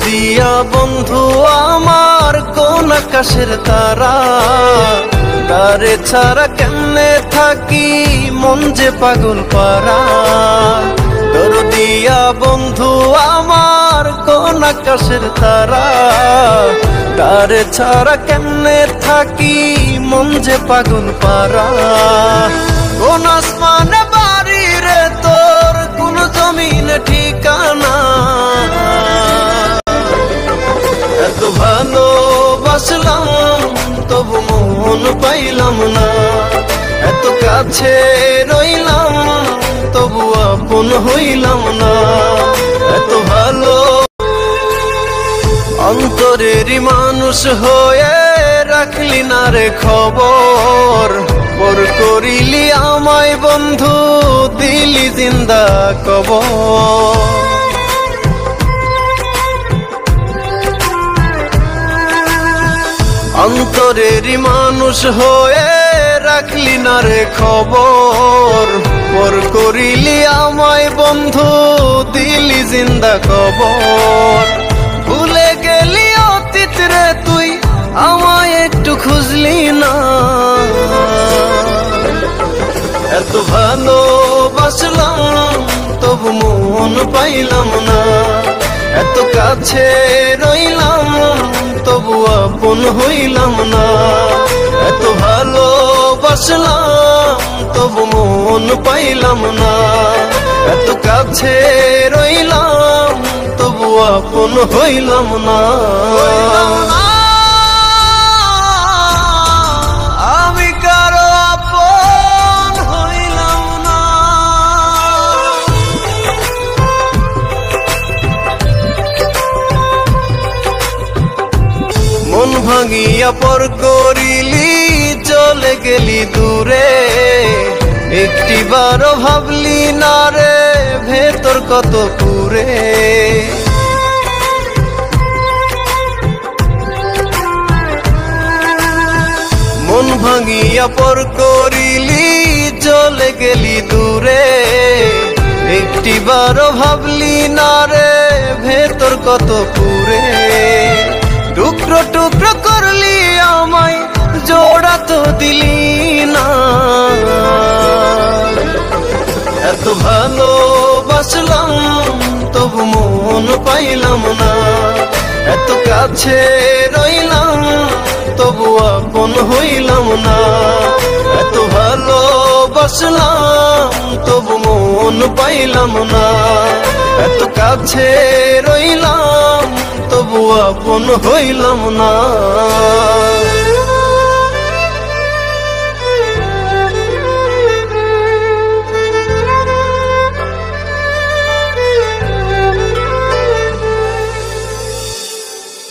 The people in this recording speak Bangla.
দরদিয়া বন্ধু আমার কোন আকাশের তারা, তারে ছাড়া কেমনে থাকি মন যে পাগল পারা। দরদিয়া বন্ধু আমার কোন আকাশের তারা, তারে ছাড়া কেমনে থাকি মন যে পাগল পারা। কোন আসমানে বাড়ি রে তোর, কোন জমিনে ঠিকানা, এত ভালোবাসলাম তবু মন পাইলাম না। এত কাছে রইলাম তবু আপন হইলাম না। এত ভালো অন্তরেরই মানুষ হয়ে রাখলি না রে খবর। পর করিলি আমায় বন্ধু, দিলি জিন্দা কবর। অন্তরেরই মানুষ হয়ে রাখলি না রে খবর। পর করিলি আমায় বন্ধু, দিলি জিন্দা কবর। ভুলে গেলি অতীত রে তুই, আমায় একটু খুঁজলি না। এত ভালোবাসলাম তবু মন পাইলাম না। এত কাছে রইলাম তবু আপন হইলাম না। এত ভালোবাসলাম তবু মন পাইলাম না। এত কাছে রইলাম তবু আপন হইলাম না। আমি কারো আপন হইলাম না। মন ভাঙিয়া পর করিলি চলে গেলি দূরে। একটিবারও ভাবলি না রে ভেতর কত পুরে। মন ভাঙিয়া পর করিলি চলে গেলি দূরে। একটিবারও ভাবলি না রে ভেতর কত পুরে। টুকরো টুকরো করলি আমায়, জোড়া তো দিলি না। এত ভালোবাসলাম তবু মন পাইলাম না। এত কাছে রইলাম তবু আপন হইলাম না। এত ভালোবাসলাম তবু মন পাইলাম না। এত কাছে রইলাম তবু আপন হইলাম না।